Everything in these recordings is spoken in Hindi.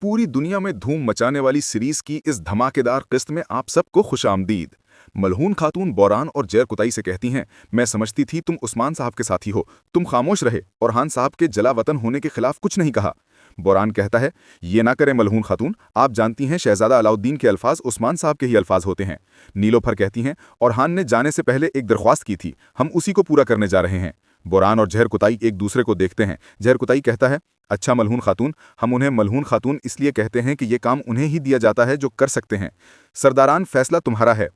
पूरी दुनिया में धूम मचाने वाली सीरीज की इस धमाकेदार किस्त में आप सबको खुशामदीद। मलहून खातून बोरान और जैर कुताई से कहती हैं, मैं समझती थी तुम उस्मान साहब के साथी हो, तुम खामोश रहे और हान साहब के जला वतन होने के खिलाफ कुछ नहीं कहा। बोरान कहता है, ये ना करें मलहून खातून, आप जानती हैं शहजादा अलाउद्दीन के अल्फाज उस्मान साहब के ही अल्फाज होते हैं। नीलोफर कहती हैं, और हान ने जाने से पहले एक दरख्वास्त की थी, हम उसी को पूरा करने जा रहे हैं। बोरान और जहर कुताई एक दूसरे को देखते हैं। जहर कुताई कहता है, अच्छा मलहून खातून, हम उन्हें मलहून खातून इसलिए कहते हैं कि ये काम उन्हें ही दिया जाता है जो कर सकते हैं। सरदारान फैसला तुम्हारा है।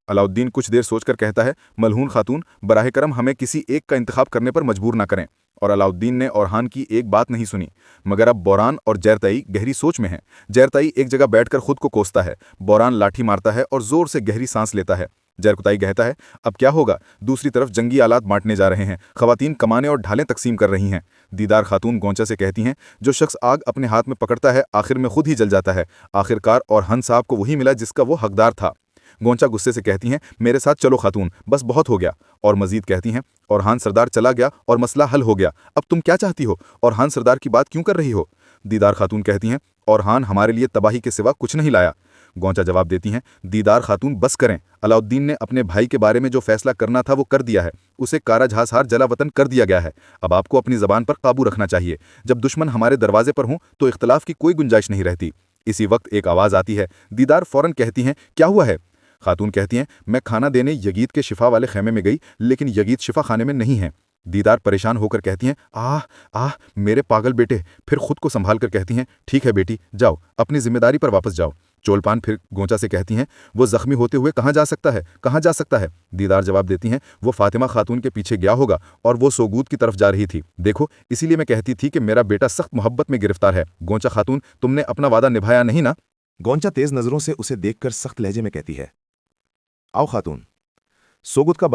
अलाउद्दीन कुछ देर सोचकर कहता है, मलहून खातून, बराह करम हमें किसी एक का इंतखाब करने पर मजबूर ना करें। और अलाउद्दीन ने औरहान की एक बात नहीं सुनी, मगर अब बोरान और जैरताई गहरी सोच में हैं। जैरताई एक जगह बैठकर खुद को कोसता है, बोरान लाठी मारता है और जोर से गहरी सांस लेता है। जैरकुताई कहता है, अब क्या होगा, दूसरी तरफ जंगी आलात बांटने जा रहे हैं, खवातीन कमाने और ढालें तकसीम कर रही हैं। दीदार खातून गोंचा से कहती हैं, जो शख्स आग अपने हाथ में पकड़ता है आखिर में खुद ही जल जाता है। आखिरकार और हन साहब को वही मिला जिसका वो हकदार था। गोंचा गुस्से से कहती हैं, मेरे साथ चलो खातून, बस बहुत हो गया। और मजीद कहती हैं, और हान सरदार चला गया और मसला हल हो गया, अब तुम क्या चाहती हो, और हान सरदार की बात क्यों कर रही हो। दीदार खातून कहती हैं, और हान हमारे लिए तबाही के सिवा कुछ नहीं लाया। गोंचा जवाब देती हैं, दीदार खातून बस करें, अलाउद्दीन ने अपने भाई के बारे में जो फैसला करना था वो कर दिया है, उसे कारा झांसार जला वतन कर दिया गया है। अब आपको अपनी जबान पर काबू रखना चाहिए। जब दुश्मन हमारे दरवाजे पर हों तो इख्तलाफ की कोई गुंजाइश नहीं रहती। इसी वक्त एक आवाज़ आती है। दीदार फौरन कहती हैं, क्या हुआ है। खातून कहती हैं, मैं खाना देने यगीद के शिफा वाले खेमे में गई, लेकिन यगीद शिफा खाने में नहीं है। दीदार परेशान होकर कहती हैं, आह मेरे पागल बेटे। फिर खुद को संभाल कर कहती हैं, ठीक है बेटी, जाओ अपनी जिम्मेदारी पर वापस जाओ। चोलपान फिर गोंचा से कहती हैं, वो जख्मी होते हुए कहाँ जा सकता है, कहाँ जा सकता है। दीदार जवाब देती हैं, वो फातिमा खातून के पीछे गया होगा और वो सोगूद की तरफ जा रही थी। देखो, इसीलिए मैं कहती थी कि मेरा बेटा सख्त मोहब्बत में गिरफ्तार है। गोंचा खातून, तुमने अपना वादा निभाया नहीं ना। गोंचा तेज नजरों से उसे देखकर सख्त लहजे में कहती है, आओ खातून। सोगुद का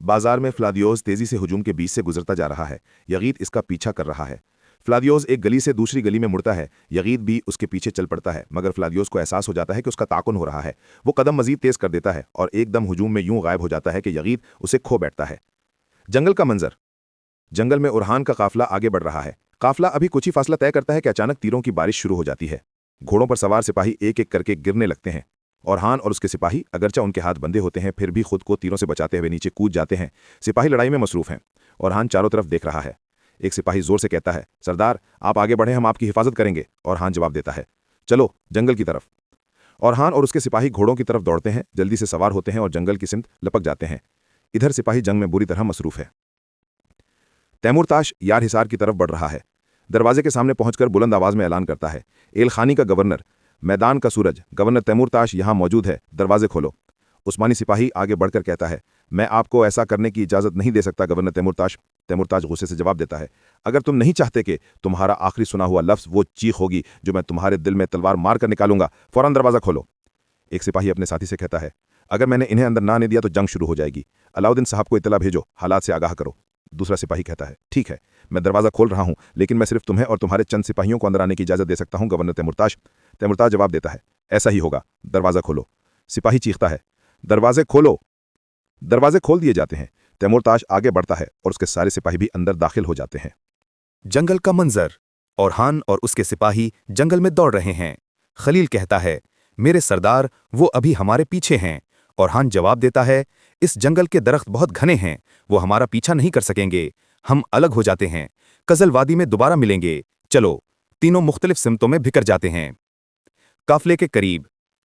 बाजार में फ्लादियोज तेजी से हुजूम के बीच से गुजरता जा रहा है। यगीद इसका पीछा कर रहा है। फ्लादियोज एक गली से दूसरी गली में मुड़ता है। यगीद भी उसके पीछे चल पड़ता है, मगर फ्लादियोज को एहसास हो जाता है कि उसका ताकुन हो रहा है। वो कदम मजीद तेज कर देता है और एकदम हुजूम में यूं गायब हो जाता है कि यगीद उसे खो बैठता है। जंगल का मंजर। जंगल में उरहान का काफिला आगे बढ़ रहा है। काफिला अभी कुछ ही फासला तय करता है कि अचानक तीरों की बारिश शुरू हो जाती है। घोड़ों पर सवार सिपाही एक एक करके गिरने लगते हैं। औरहान और उसके सिपाही, अगरचा उनके हाथ बंधे होते हैं, फिर भी खुद को तीरों से बचाते हुए नीचे कूद जाते हैं। सिपाही लड़ाई में मसरूफ हैं। औरहान चारों तरफ देख रहा है। एक सिपाही जोर से कहता है, सरदार आप आगे बढ़े, हम आपकी हिफाजत करेंगे। औरहान जवाब देता है, चलो जंगल की तरफ। औरहान और उसके सिपाही घोड़ों की तरफ दौड़ते हैं, जल्दी से सवार होते हैं और जंगल की सिमत लपक जाते हैं। इधर सिपाही जंग में बुरी तरह मसरूफ है। तैमूरताश यार हिसार की तरफ बढ़ रहा है। दरवाजे के सामने पहुंचकर बुलंद आवाज में ऐलान करता है, एलखानी का गवर्नर, मैदान का सूरज, गवर्नर तैमूरताश यहाँ मौजूद है, दरवाजे खोलो। उस्मानी सिपाही आगे बढ़कर कहता है, मैं आपको ऐसा करने की इजाज़त नहीं दे सकता गवर्नर तैमूरताश। तैमूरताश गुस्से से जवाब देता है, अगर तुम नहीं चाहते कि तुम्हारा आखिरी सुना हुआ लफ्ज़ वो चीख होगी जो मैं तुम्हारे दिल में तलवार मार कर निकालूंगा, फौरन दरवाज़ा खोलो। एक सिपाही अपने साथी से कहता है, अगर मैंने इन्हें अंदर ना आने दिया तो जंग शुरू हो जाएगी। अलाउद्दीन साहब को इतला भेजो, हालात से आगाह करो। दूसरा सिपाही कहता है, ठीक है, मैं दरवाज़ा खोल रहा हूं, लेकिन मैं सिर्फ तुम्हें और तुम्हारे चंद सिपाहियों को अंदर आने की इजाज़त दे सकता हूं गवर्नर तैमूरताश। तैमूरताश जवाब देता है, ऐसा ही होगा, दरवाज़ा खोलो। सिपाही चीखता है, दरवाजे खोलो। दरवाजे खोल दिए जाते हैं। तैमूरताश आगे बढ़ता है और उसके सारे सिपाही भी अंदर दाखिल हो जाते हैं। जंगल का मंजर। औरहान और उसके सिपाही जंगल में दौड़ रहे हैं। खलील कहता है, मेरे सरदार वो अभी हमारे पीछे हैं। औरहान जवाब देता है, इस जंगल के दरख्त बहुत घने हैं, वो हमारा पीछा नहीं कर सकेंगे, हम अलग हो जाते हैं, कजल वादी में दोबारा मिलेंगे, चलो। तीनों मुख्तलिफ सिमतों में बिखर जाते हैं। काफले के करीब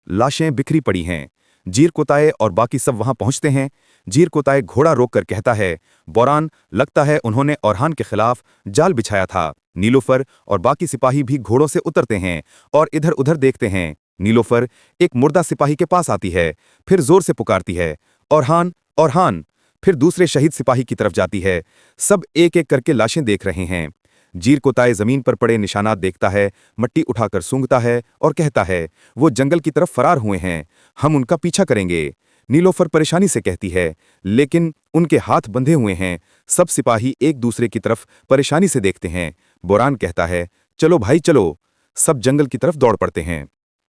लाशें बिखरी पड़ी हैं। जीर कोताए और बाकी सब वहां पहुंचते हैं। जीर कोताए घोड़ा रोककर कहता है, बोरान, लगता है उन्होंने औरहान के खिलाफ जाल बिछाया था। नीलोफर और बाकी सिपाही भी घोड़ों से उतरते हैं और इधर उधर देखते हैं। नीलोफर एक मुर्दा सिपाही के पास आती है, फिर जोर से पुकारती है, औरहान, औरहान। फिर दूसरे शहीद सिपाही की तरफ जाती है। सब एक एक करके लाशें देख रहे हैं। जीर कोताए जमीन पर पड़े निशानात देखता है, मट्टी उठाकर सूंघता है और कहता है, वो जंगल की तरफ फरार हुए हैं, हम उनका पीछा करेंगे। नीलोफर परेशानी से कहती है, लेकिन उनके हाथ बंधे हुए हैं। सब सिपाही एक दूसरे की तरफ परेशानी से देखते हैं। बोरान कहता है, चलो भाई चलो। सब जंगल की तरफ दौड़ पड़ते हैं।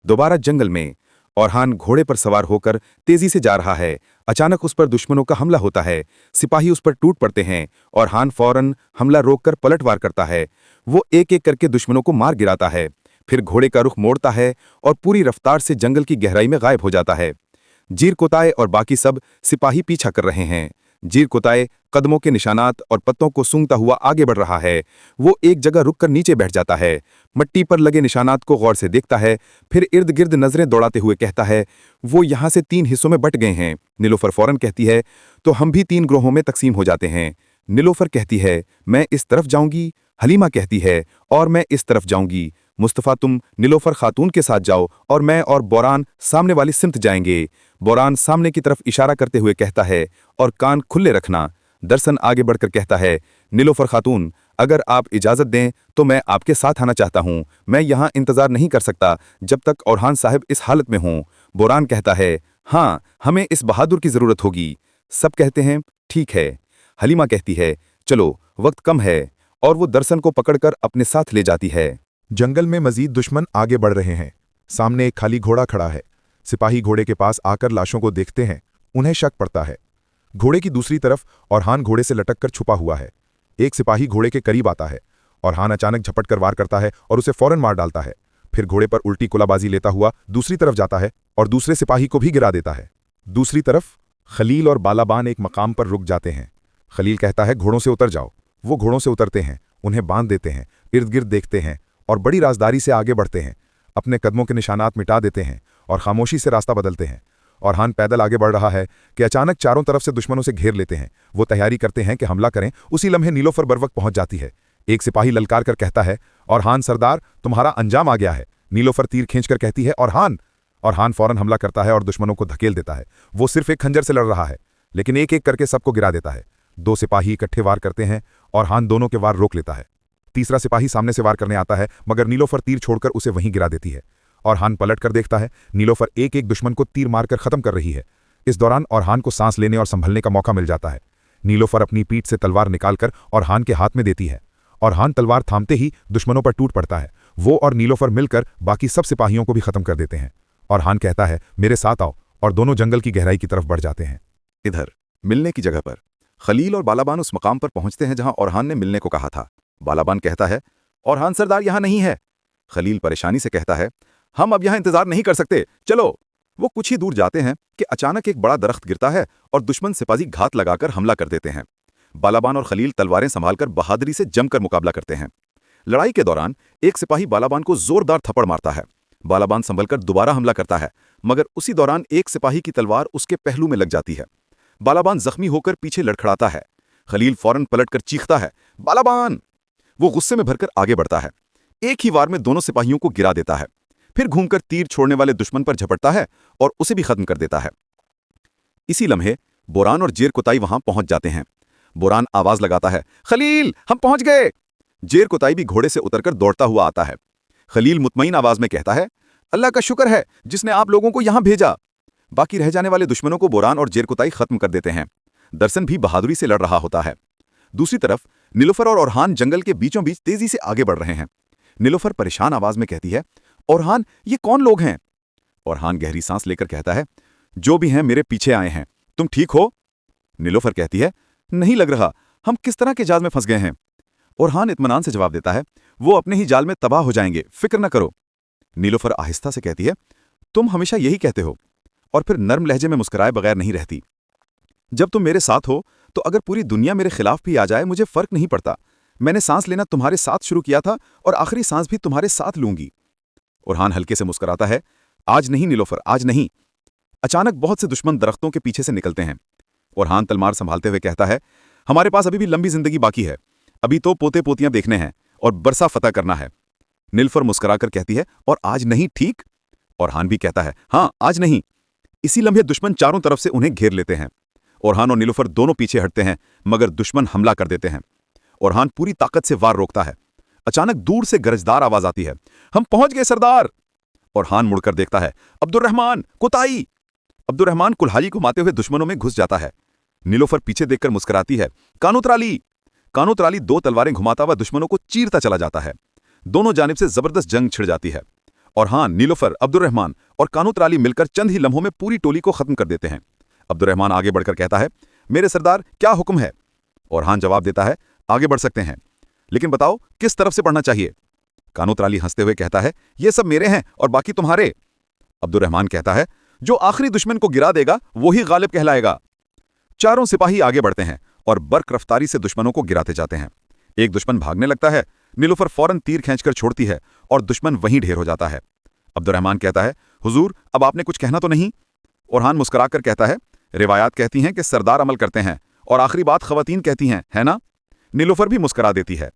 दोबारा जंगल में औरहान घोड़े पर सवार होकर तेजी से जा रहा है। अचानक उस पर दुश्मनों का हमला होता है। सिपाही उस पर टूट पड़ते हैं। औरहान फौरन हमला रोककर पलटवार करता है। वो एक एक करके दुश्मनों को मार गिराता है। फिर घोड़े का रुख मोड़ता है और पूरी रफ्तार से जंगल की गहराई में गायब हो जाता है। जीर कुताए और बाकी सब सिपाही पीछा कर रहे हैं। जीर कुताए कदमों के निशानात और पत्तों को सूंघता हुआ आगे बढ़ रहा है। वो एक जगह रुककर नीचे बैठ जाता है, मट्टी पर लगे निशानात को गौर से देखता है, फिर इर्द गिर्द नजरें दौड़ाते हुए कहता है, वो यहाँ से 3 हिस्सों में बट गए हैं। नीलोफर फौरन कहती है, तो हम भी 3 ग्रोहों में तकसीम हो जाते हैं। नीलोफर कहती है, मैं इस तरफ जाऊंगी। हलीमा कहती है, और मैं इस तरफ जाऊंगी। मुस्तफ़ा, तुम नीलोफर खातून के साथ जाओ और मैं और बोरान सामने वाली सिमत जाएंगे। बोरान सामने की तरफ इशारा करते हुए कहता है, और कान खुले रखना। दर्शन आगे बढ़कर कहता है, नीलोफर खातून, अगर आप इजाज़त दें तो मैं आपके साथ आना चाहता हूं। मैं यहाँ इंतज़ार नहीं कर सकता जब तक औरहान साहब इस हालत में हों। बोरान कहता है, हाँ, हमें इस बहादुर की ज़रूरत होगी। सब कहते हैं, ठीक है। हलीमा कहती है, चलो, वक्त कम है, और वो दर्शन को पकड़कर अपने साथ ले जाती है। जंगल में मजीद दुश्मन आगे बढ़ रहे हैं। सामने एक खाली घोड़ा खड़ा है। सिपाही घोड़े के पास आकर लाशों को देखते हैं। उन्हें शक पड़ता है। घोड़े की दूसरी तरफ औरहान घोड़े से लटककर छुपा हुआ है। एक सिपाही घोड़े के करीब आता है। औरहान अचानक झपट कर वार करता है और उसे फौरन मार डालता है। फिर घोड़े पर उल्टी कुलाबाजी लेता हुआ दूसरी तरफ जाता है और दूसरे सिपाही को भी गिरा देता है। दूसरी तरफ खलील और बालाबान एक मकाम पर रुक जाते हैं। खलील कहता है, घोड़ों से उतर जाओ। वो घोड़ों से उतरते हैं, उन्हें बांध देते हैं, इर्द गिर्द देखते हैं और बड़ी राजदारी से आगे बढ़ते हैं। अपने कदमों के निशानात मिटा देते हैं और खामोशी से रास्ता बदलते हैं। औरहान पैदल आगे बढ़ रहा है कि अचानक चारों तरफ से दुश्मनों से घेर लेते हैं। वो तैयारी करते हैं कि हमला करें। उसी लम्हे नीलोफर बरवक्त पहुंच जाती है। एक सिपाही ललकार कर कहता है, औरहान सरदार, तुम्हारा अंजाम आ गया है। नीलोफर तीर खींचकर कहती है, औरहान फौरन हमला करता है और दुश्मनों को धकेल देता है। वो सिर्फ एक खंजर से लड़ रहा है, लेकिन एक एक करके सबको गिरा देता है। 2 सिपाही इकट्ठे वार करते हैं। औरहान दोनों के वार रोक लेता है। तीसरा सिपाही सामने से वार करने आता है, मगर नीलोफर तीर छोड़कर उसे वहीं गिरा देती है। औरहान पलट कर देखता है, नीलोफर एक एक दुश्मन को तीर मारकर खत्म कर रही है। इस दौरान औरहान को सांस लेने और संभलने का मौका मिल जाता है। नीलोफर अपनी पीठ से तलवार निकालकर औरहान के हाथ में देती है। औरहान तलवार थामते ही दुश्मनों पर टूट पड़ता है। वो और नीलोफर मिलकर बाकी सब सिपाहियों को भी खत्म कर देते हैं। औरहान कहता है, मेरे साथ आओ, और दोनों जंगल की गहराई की तरफ बढ़ जाते हैं। इधर मिलने की जगह पर खलील और बालाबान उस मकाम पर पहुंचते हैं जहां औरहान ने मिलने को कहा था। बालाबान कहता है, औरहान सरदार यहां नहीं है। खलील परेशानी से कहता है, हम अब यहां इंतजार नहीं कर सकते, चलो। वो कुछ ही दूर जाते हैं कि अचानक एक बड़ा दरख्त गिरता है और दुश्मन सिपाही घात लगाकर हमला कर देते हैं। बालाबान और खलील तलवारें संभालकर बहादुरी से जमकर मुकाबला करते हैं। लड़ाई के दौरान एक सिपाही बालाबान को जोरदार थप्पड़ मारता है। बालाबान संभलकर दोबारा हमला करता है, मगर उसी दौरान एक सिपाही की तलवार उसके पहलू में लग जाती है। बालाबान जख्मी होकर पीछे लड़खड़ाता है। खलील फौरन पलटकर चीखता है, बालाबान! वो गुस्से में भरकर आगे बढ़ता है। एक ही वार में दोनों सिपाहियों को गिरा देता है। फिर घूमकर तीर छोड़ने वाले दुश्मन पर झपटता है और उसे भी खत्म कर देता है। इसी लम्हे बोरान और जेर कुताई वहां पहुंच जाते हैं। बोरान आवाज लगाता है, खलील, हम पहुंच गए। जेर कुताई भी घोड़े से उतरकर दौड़ता हुआ आता है। खलील मुतमईन आवाज में कहता है, अल्लाह का शुक्र है जिसने आप लोगों को यहां भेजा। बाकी रह जाने वाले दुश्मनों को बोरान और जेर कुताई खत्म कर देते हैं। दर्शन भी बहादुरी से लड़ रहा होता है। दूसरी तरफ नीलोफर और औरहान जंगल के बीचों बीच तेजी से आगे बढ़ रहे हैं। नीलोफर परेशान आवाज में कहती है, औरहान, ये कौन लोग हैं? औरहान गहरी सांस लेकर कहता है, जो भी हैं मेरे पीछे आए हैं। तुम ठीक हो? नीलोफर कहती है, नहीं लग रहा, हम किस तरह के जाल में फंस गए हैं। औरहान इत्मीनान से जवाब देता है, वो अपने ही जाल में तबाह हो जाएंगे, फिक्र न करो। नीलोफर आहिस्ता से कहती है, तुम हमेशा यही कहते हो, और फिर नर्म लहजे में मुस्कुराए बगैर नहीं रहती। जब तुम मेरे साथ हो तो अगर पूरी दुनिया मेरे खिलाफ भी आ जाए मुझे फर्क नहीं पड़ता। मैंने सांस लेना तुम्हारे साथ शुरू किया था और आखिरी सांस भी तुम्हारे साथ लूंगी। औरहान हल्के से मुस्कुराता है, आज नहीं नीलोफर, आज नहीं। अचानक बहुत से दुश्मन दरख्तों के पीछे से निकलते हैं। औरहान तलवार संभालते हुए कहता है, हमारे पास अभी भी लंबी जिंदगी बाकी है। अभी तो पोते पोतियां देखने हैं और बरसा फतह करना है। नीलोफर मुस्कुराकर कहती है, और आज नहीं, ठीक? औरहान भी कहता है, हाँ, आज नहीं। इसी लम्हे दुश्मन चारों तरफ से उन्हें घेर लेते हैं। औरहान और नीलोफर दोनों पीछे हटते हैं, मगर दुश्मन हमला कर देते हैं। औरहान पूरी ताकत से वार रोकता है। अचानक दूर से गरजदार आवाज आती है, हम पहुंच गए सरदार। औरहान मुड़कर देखता है, अब्दुर्रहमान, कुताई! अब्दुर्रहमान कुल्हाड़ी घुमाते हुए दुश्मनों में घुस जाता है। नीलोफर पीछे देखकर मुस्कुराती है, कानूतराली! कानूतराली 2 तलवारें घुमाता हुआ दुश्मनों को चीरता चला जाता है। दोनों जानिब से जबरदस्त जंग छिड़ जाती है। औरहान, नीलोफर, अब्दुर्रहमान और कानूतराली मिलकर चंद ही लम्हों में पूरी टोली को खत्म कर देते हैं। अब्दुर्रहमान आगे बढ़कर कहता है, मेरे सरदार, क्या हुक्म है? औरहान जवाब देता है, आगे बढ़ सकते हैं, लेकिन बताओ किस तरफ से बढ़ना चाहिए? कानोत्राली हंसते हुए कहता है, ये सब मेरे हैं और बाकी तुम्हारे। अब्दुर्रहमान कहता है, जो आखिरी दुश्मन को गिरा देगा वही गालिब कहलाएगा। चारों सिपाही आगे बढ़ते हैं और बर्क रफ्तारी से दुश्मनों को गिराते जाते हैं। एक दुश्मन भागने लगता है, नीलुफर फौरन तीर खींचकर छोड़ती है और दुश्मन वहीं ढेर हो जाता है। अब्दुर्रहमान कहता है, हुजूर अब आपने कुछ कहना तो नहीं? ओरहान मुस्कुराकर कहता है, रिवायात कहती हैं कि सरदार अमल करते हैं और आखिरी बात खवातीन कहती हैं, है ना? नीलुफर भी मुस्कुरा देती है।